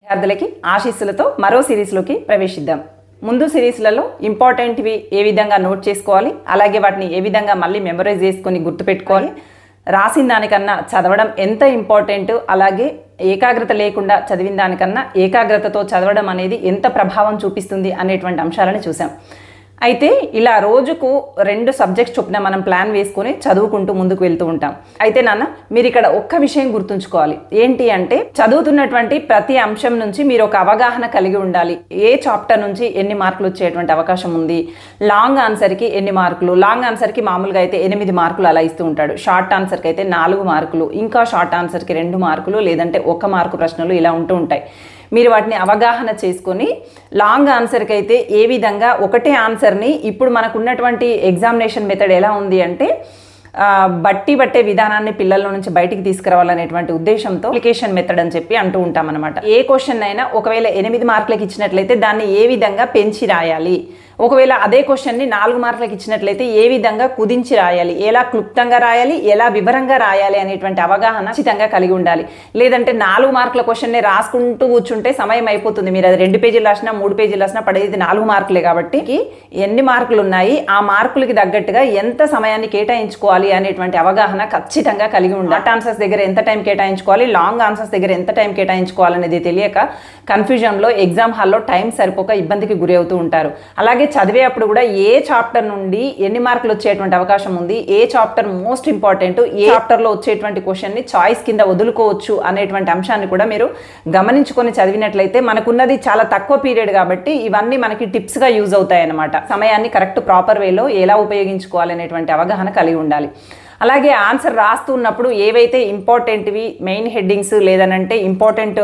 విద్యార్థులకి ఆశీస్సులతో మరో సిరీస్లోకి ప్రవేశిద్దాం. ముందు సిరీస్లలో ఇంపార్టెంట్వి ఏ విధంగా నోట్ చేసుకోవాలి, అలాగే వాటిని ఏ విధంగా మళ్ళీ మెమరైజ్ చేసుకొని గుర్తుపెట్టుకోవాలి, రాసిన దానికన్నా చదవడం ఎంత ఇంపార్టెంట్, అలాగే ఏకాగ్రత లేకుండా చదివిన దానికన్నా ఏకాగ్రతతో చదవడం అనేది ఎంత ప్రభావం చూపిస్తుంది అనేటువంటి అంశాలను చూసాం. అయితే ఇలా రోజుకు 2 సబ్జెక్ట్స్ చొప్పున మనం ప్లాన్ వేసుకొని చదువుకుంటూ ముందుకు వెళ్తూ ఉంటాం. అయితే నాన్న మీరు ఇక్కడ ఒక్క విషయం గుర్తుంచుకోవాలి. ఏంటి అంటే చదువుతున్నటువంటి ప్రతి అంశం నుంచి మీరు ఒక అవగాహన కలిగి ఉండాలి. ఏ చాప్టర్ నుంచి ఎన్ని మార్కులు వచ్చేటువంటి అవకాశం ఉంది, లాంగ్ ఆన్సర్కి ఎన్ని మార్కులు, లాంగ్ ఆన్సర్కి మామూలుగా అయితే 8 మార్కులు అలా ఇస్తూ ఉంటాడు, షార్ట్ ఆన్సర్కి అయితే 4 మార్కులు, ఇంకా షార్ట్ ఆన్సర్కి 2 మార్కులు, లేదంటే 1 మార్కు ప్రశ్నలు ఇలా ఉంటూ ఉంటాయి. మీరు వాటిని అవగాహన చేసుకొని లాంగ్ ఆన్సర్కి అయితే ఏ విధంగా ఒకటే ఆన్సర్ని ఇప్పుడు మనకు ఉన్నటువంటి ఎగ్జామినేషన్ మెథడ్ ఎలా ఉంది అంటే బట్టే విధానాన్ని పిల్లల నుంచి బయటికి తీసుకురావాలనేటువంటి ఉద్దేశంతో అప్లికేషన్ మెథడ్ అని చెప్పి అంటూ ఉంటాం అనమాట. ఏ క్వశ్చన్ అయినా ఒకవేళ 8 మార్కులకు ఇచ్చినట్లయితే దాన్ని ఏ విధంగా పెంచి రాయాలి, ఒకవేళ అదే క్వశ్చన్ని 4 మార్కులకు ఇచ్చినట్లయితే ఏ విధంగా కుదించి రాయాలి, ఎలా క్లుప్తంగా రాయాలి, ఎలా వివరంగా రాయాలి అనేటువంటి అవగాహన ఖచ్చితంగా కలిగి ఉండాలి. లేదంటే 4 మార్కుల క్వశ్చన్ని రాసుకుంటూ కూర్చుంటే సమయం అయిపోతుంది. మీరు అది 2 పేజీలు రాసినా 3 పేజీలు రాసినా పడేది 4 మార్కులే. కాబట్టి ఎన్ని మార్కులు ఉన్నాయి, ఆ మార్కులకి తగ్గట్టుగా ఎంత సమయాన్ని కేటాయించుకోవాలి అనేటువంటి అవగాహన ఖచ్చితంగా కలిగి ఉండాలి. షార్ట్ ఆన్సర్స్ దగ్గర ఎంత టైం కేటాయించుకోవాలి, లాంగ్ ఆన్సర్స్ దగ్గర ఎంత టైం కేటాయించుకోవాలి అనేది తెలియక కన్ఫ్యూజన్లో ఎగ్జామ్ హాల్లో టైం సరిపోక ఇబ్బందికి గురి అవుతూ ఉంటారు. అలాగే చదివేటప్పుడు కూడా ఏ చాప్టర్ నుండి ఎన్ని మార్కులు వచ్చేటువంటి అవకాశం ఉంది, ఏ చాప్టర్ మోస్ట్ ఇంపార్టెంట్, ఏ చాప్టర్లో వచ్చేటువంటి క్వశ్చన్ని చాయిస్ కింద వదులుకోవచ్చు అనేటువంటి అంశాన్ని కూడా మీరు గమనించుకొని చదివినట్లయితే మనకున్నది చాలా తక్కువ పీరియడ్ కాబట్టి ఇవన్నీ మనకి టిప్స్గా యూజ్ అవుతాయి అన్నమాట. సమయాన్ని కరెక్ట్ ప్రాపర్ వేలో ఎలా ఉపయోగించుకోవాలి అనేటువంటి అవగాహన కలిగి ఉండాలి. అలాగే ఆన్సర్ రాస్తున్నప్పుడు ఏవైతే ఇంపార్టెంట్వి మెయిన్ హెడ్డింగ్స్ లేదనంటే ఇంపార్టెంట్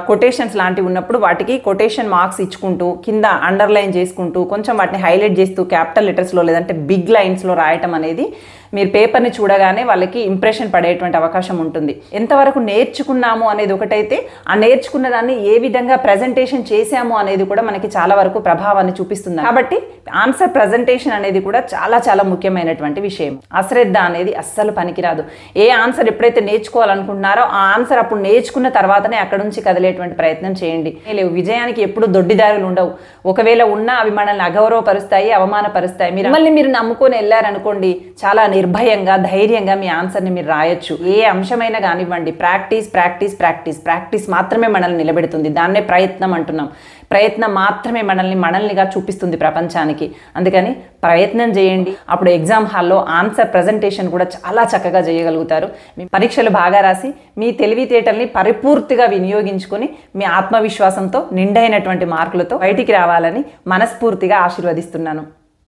కొటేషన్స్ లాంటివి ఉన్నప్పుడు వాటికి కొటేషన్ మార్క్స్ ఇచ్చుకుంటూ కింద అండర్లైన్ చేసుకుంటూ కొంచెం వాటిని హైలైట్ చేస్తూ క్యాపిటల్ లెటర్స్లో లేదంటే బిగ్ లైన్స్లో రాయటం అనేది మీరు పేపర్ని చూడగానే వాళ్ళకి ఇంప్రెషన్ పడేటువంటి అవకాశం ఉంటుంది. ఎంతవరకు నేర్చుకున్నాము అనేది ఒకటైతే ఆ నేర్చుకున్న దాన్ని ఏ విధంగా ప్రజెంటేషన్ చేశాము అనేది కూడా మనకి చాలా వరకు ప్రభావాన్ని చూపిస్తుంది. కాబట్టి ఆన్సర్ ప్రజెంటేషన్ అనేది కూడా చాలా చాలా ముఖ్యమైనటువంటి విషయం. అశ్రద్ధ అనేది అస్సలు పనికిరాదు. ఏ ఆన్సర్ ఎప్పుడైతే నేర్చుకోవాలనుకుంటున్నారో ఆ ఆన్సర్ అప్పుడు నేర్చుకున్న తర్వాతనే అక్కడ నుంచి కదిలేటువంటి ప్రయత్నం చేయండి. లేవు విజయానికి ఎప్పుడు దొడ్డిదారులు ఉండవు. ఒకవేళ ఉన్నా అవి మనల్ని అగౌరవపరుస్తాయి, అవమానపరుస్తాయి. మీరు నమ్ముకొని వెళ్ళారనుకోండి, చాలా నిర్భయంగా ధైర్యంగా మీ ఆన్సర్ని మీరు రాయొచ్చు. ఏ అంశమైనా కానివ్వండి, ప్రాక్టీస్ ప్రాక్టీస్ ప్రాక్టీస్ ప్రాక్టీస్ మాత్రమే మనల్ని నిలబెడుతుంది. దాన్నే ప్రయత్నం అంటున్నాం. ప్రయత్నం మాత్రమే మనల్నిగా చూపిస్తుంది ప్రపంచానికి. అందుకని ప్రయత్నం చేయండి. అప్పుడు ఎగ్జామ్ హాల్లో ఆన్సర్ ప్రజెంటేషన్ కూడా చాలా చక్కగా చేయగలుగుతారు. మీ పరీక్షలు బాగా రాసి మీ తెలివితేటల్ని పరిపూర్తిగా వినియోగించుకొని మీ ఆత్మవిశ్వాసంతో నిండైనటువంటి మార్కులతో బయటికి రావాలని మనస్ఫూర్తిగా ఆశీర్వదిస్తున్నాను.